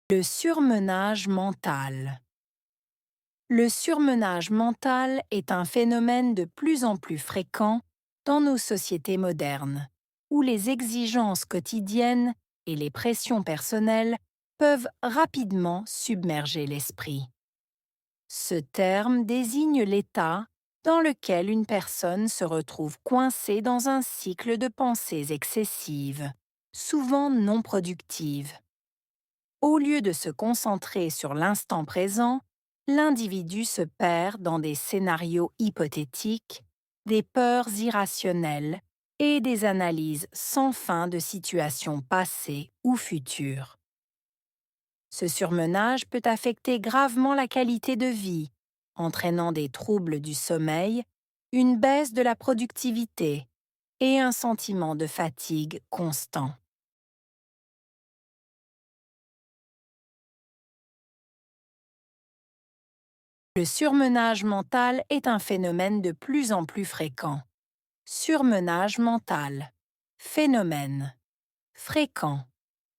Le surmenage mental. Le surmenage mental est un phénomène de plus en plus fréquent dans nos sociétés modernes, où les exigences quotidiennes et les pressions personnelles peuvent rapidement submerger l'esprit. Ce terme désigne l'état dans lequel une personne se retrouve coincée dans un cycle de pensées excessives, souvent non productives. Au lieu de se concentrer sur l'instant présent, l'individu se perd dans des scénarios hypothétiques, des peurs irrationnelles et des analyses sans fin de situations passées ou futures. Ce surmenage peut affecter gravement la qualité de vie, entraînant des troubles du sommeil, une baisse de la productivité et un sentiment de fatigue constant. Le surmenage mental est un phénomène de plus en plus fréquent. Surmenage mental. Phénomène. Fréquent.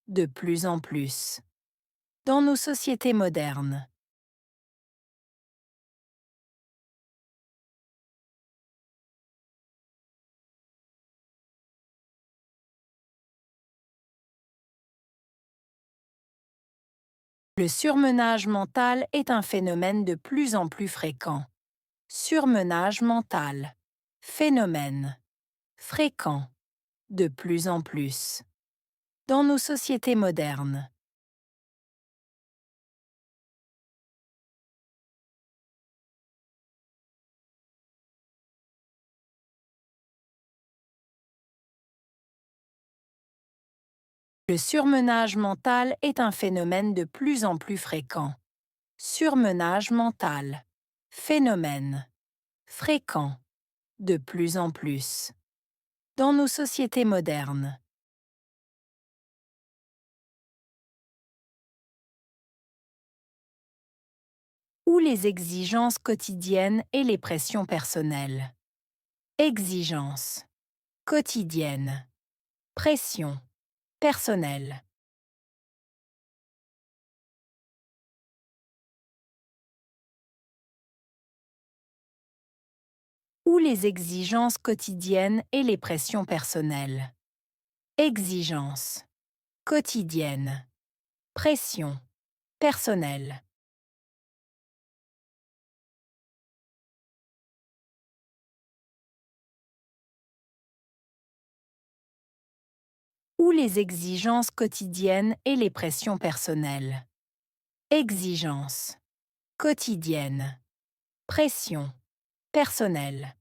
De plus en plus. Dans nos sociétés modernes. Le surmenage mental est un phénomène de plus en plus fréquent. Surmenage mental. Phénomène. Fréquent. De plus en plus. Dans nos sociétés modernes. Le surmenage mental est un phénomène de plus en plus fréquent. Surmenage mental. Phénomène. Fréquent. De plus en plus. Dans nos sociétés modernes. Ou les exigences quotidiennes et les pressions personnelles. Exigences. Quotidiennes. Pression. Personnelle. Ou les exigences quotidiennes et les pressions personnelles. Exigences. Quotidiennes. Pression. Personnelle. Ou les exigences quotidiennes et les pressions personnelles. Exigences. Quotidiennes. Pression. Personnelle.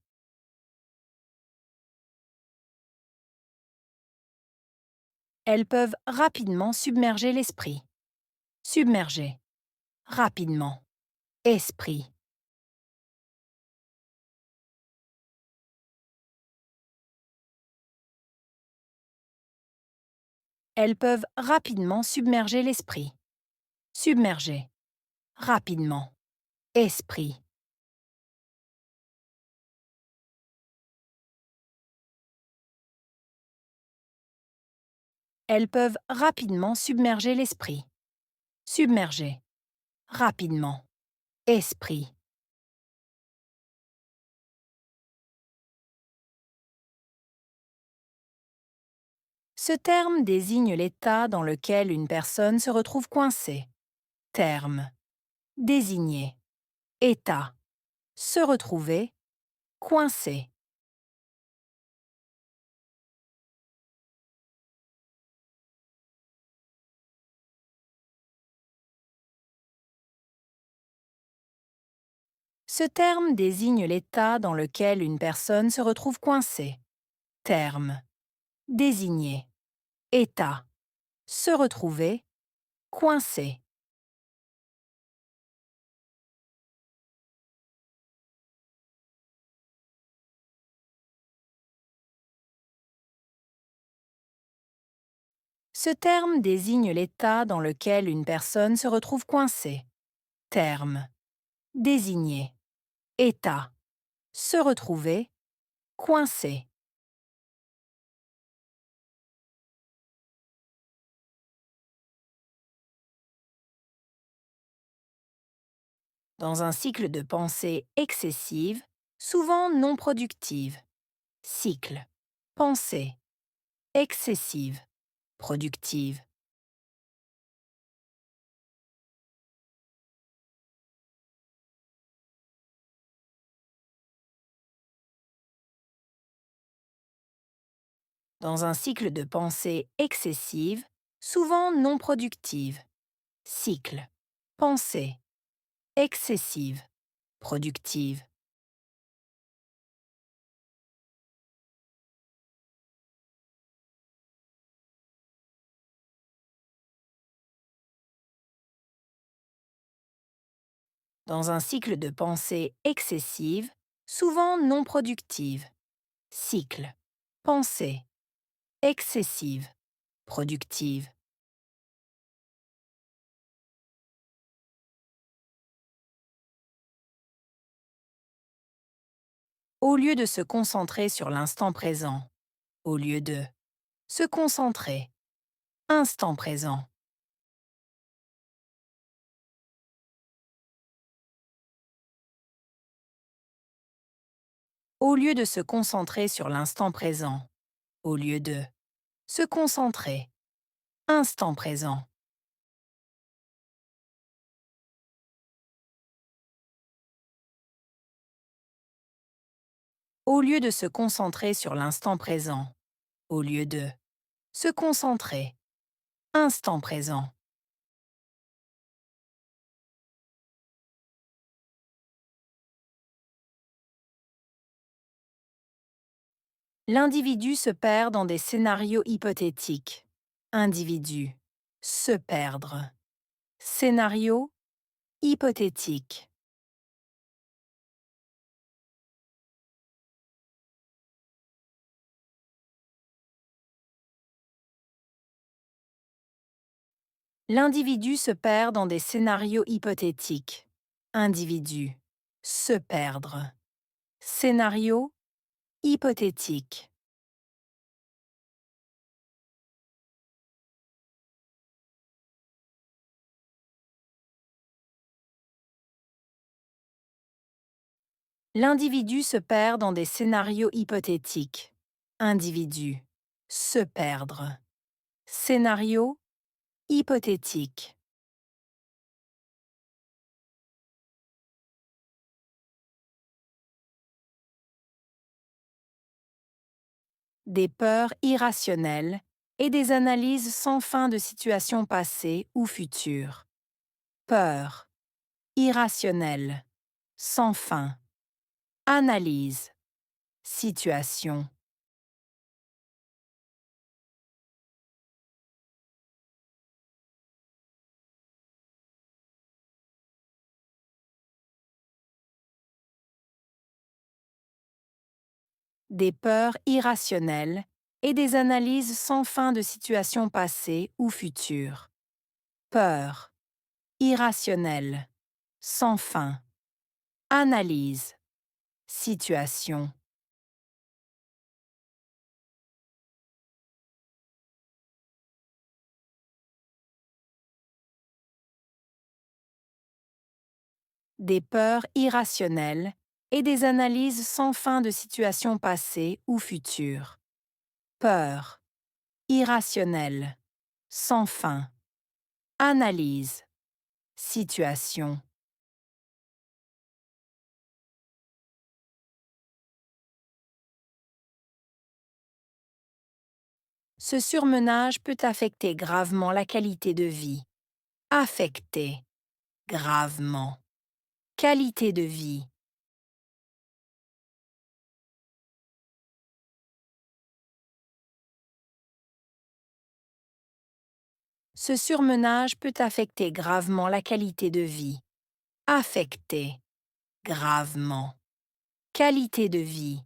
Elles peuvent rapidement submerger l'esprit. Submerger. Rapidement. Esprit. Elles peuvent rapidement submerger l'esprit. Submerger. Rapidement. Esprit. Elles peuvent rapidement submerger l'esprit. Submerger. Rapidement. Esprit. Ce terme désigne l'état dans lequel une personne se retrouve coincée. Terme. Désigner. État. Se retrouver. Coincé. Ce terme désigne l'état dans lequel une personne se retrouve coincée. Terme. Désigner. État. Se retrouver. Coincé. Ce terme désigne l'état dans lequel une personne se retrouve coincée. Terme. Désigner. État. Se retrouver. Coincé. dans un cycle de pensée excessive, souvent non productive. Cycle. Pensée. Excessive. Productive. Dans un cycle de pensée excessive, souvent non productive. Cycle. Pensée. Excessive. Productive. Dans un cycle de pensée excessive, souvent non productive. Cycle. Pensée. Excessive. Productive. Au lieu de se concentrer sur l'instant présent. Au lieu de se concentrer. Instant présent. Au lieu de se concentrer sur l'instant présent. Au lieu de se concentrer. Instant présent. Au lieu de se concentrer sur l'instant présent. Au lieu de se concentrer. Instant présent. L'individu se perd dans des scénarios hypothétiques. Individu. Se perdre. Scénario. Hypothétique. L'individu se perd dans des scénarios hypothétiques. Individu. Se perdre. Scénario. Hypothétique. L'individu se perd dans des scénarios hypothétiques. Individu. Se perdre. Scénario. Hypothétique. Des peurs irrationnelles et des analyses sans fin de situations passées ou futures. Peur. Irrationnelle. Sans fin. Analyse. Situation. Des peurs irrationnelles et des analyses sans fin de situations passées ou futures. Peur. Irrationnelle. Sans fin. Analyse. Situation. Des peurs irrationnelles et des analyses sans fin de situations passées ou futures. Peur. Irrationnelle. Sans fin. Analyse. Situation. Ce surmenage peut affecter gravement la qualité de vie. Affecter. Gravement. Qualité de vie. Ce surmenage peut affecter gravement la qualité de vie. Affecter. Gravement. Qualité de vie.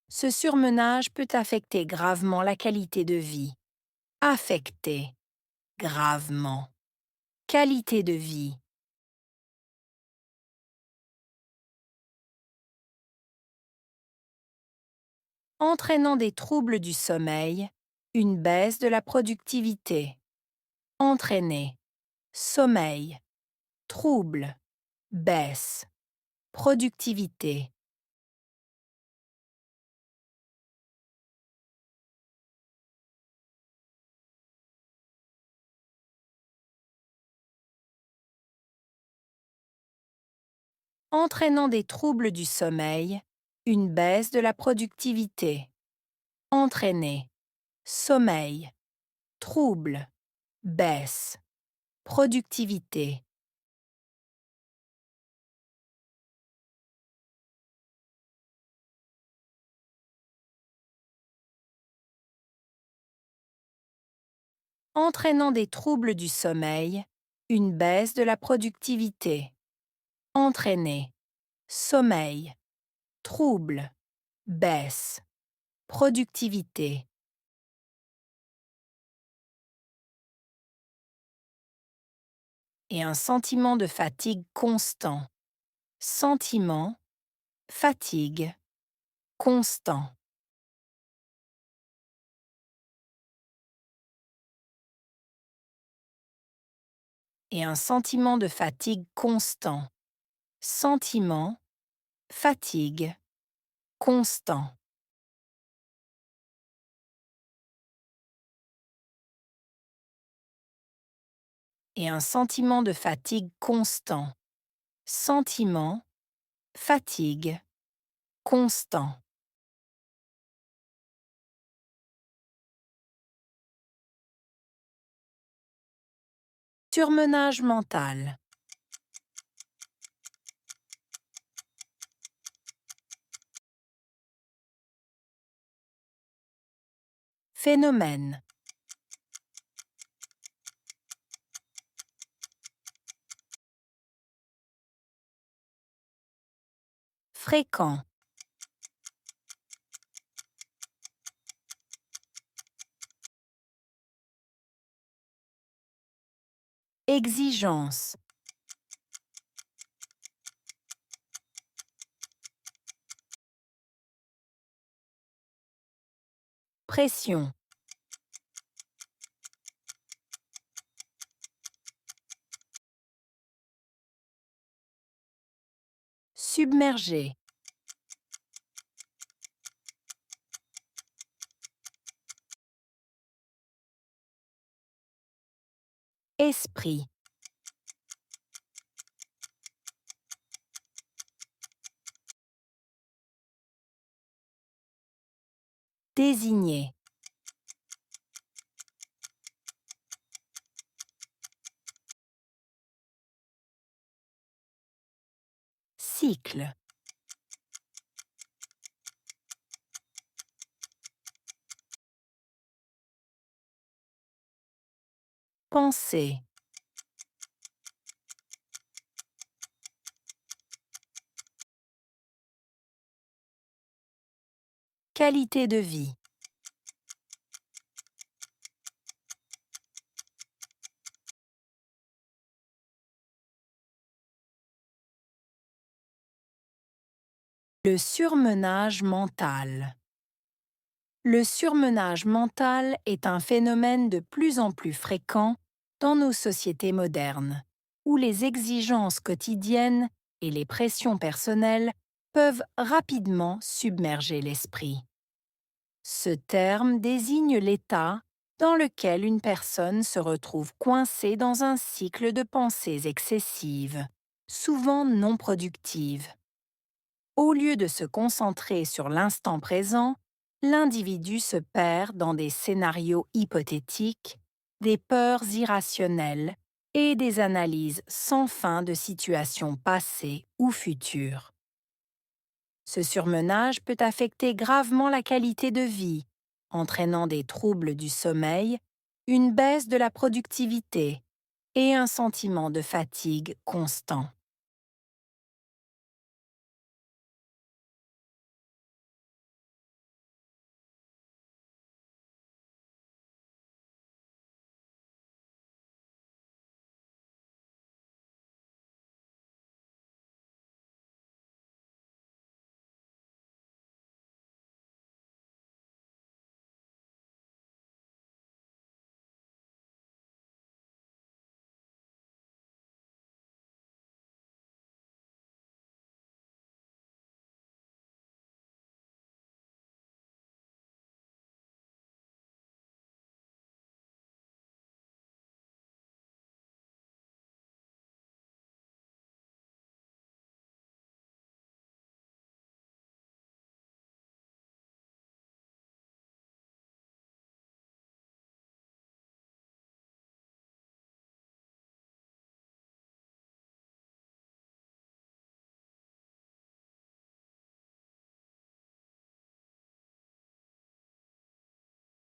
Ce surmenage peut affecter gravement la qualité de vie. Affecter. Gravement. Qualité de vie. entraînant des troubles du sommeil, une baisse de la productivité. Entraîner, sommeil, trouble, baisse, productivité. Entraînant des troubles du sommeil, une baisse de la productivité. Entraîner, sommeil, trouble, baisse, productivité. Entraînant des troubles du sommeil, une baisse de la productivité. Entraîner, sommeil, trouble, baisse, productivité. Et un sentiment de fatigue constant. Sentiment, fatigue, constant. Et un sentiment de fatigue constant. Sentiment, fatigue, constant. Et un sentiment de fatigue constant. Sentiment, fatigue, constant. Surmenage mental. Phénomène. Fréquent. Exigence. Pression. Submerger. Esprit. Désigner. Cycle. Pensée. Qualité de vie. Le surmenage mental. Le surmenage mental est un phénomène de plus en plus fréquent dans nos sociétés modernes, où les exigences quotidiennes et les pressions personnelles peuvent rapidement submerger l'esprit. Ce terme désigne l'état dans lequel une personne se retrouve coincée dans un cycle de pensées excessives, souvent non productives. Au lieu de se concentrer sur l'instant présent, l'individu se perd dans des scénarios hypothétiques, des peurs irrationnelles et des analyses sans fin de situations passées ou futures. Ce surmenage peut affecter gravement la qualité de vie, entraînant des troubles du sommeil, une baisse de la productivité et un sentiment de fatigue constant.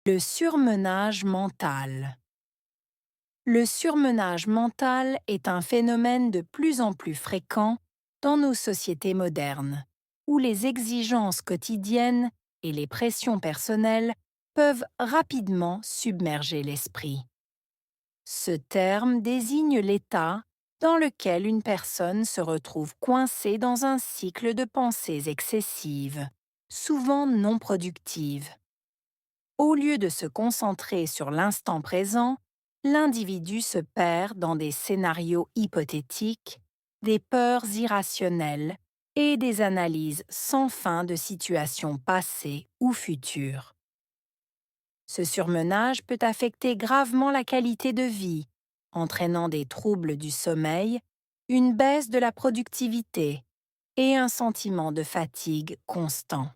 Le surmenage mental. Le surmenage mental est un phénomène de plus en plus fréquent dans nos sociétés modernes, où les exigences quotidiennes et les pressions personnelles peuvent rapidement submerger l'esprit. Ce terme désigne l'état dans lequel une personne se retrouve coincée dans un cycle de pensées excessives, souvent non productives. Au lieu de se concentrer sur l'instant présent, l'individu se perd dans des scénarios hypothétiques, des peurs irrationnelles et des analyses sans fin de situations passées ou futures. Ce surmenage peut affecter gravement la qualité de vie, entraînant des troubles du sommeil, une baisse de la productivité et un sentiment de fatigue constant.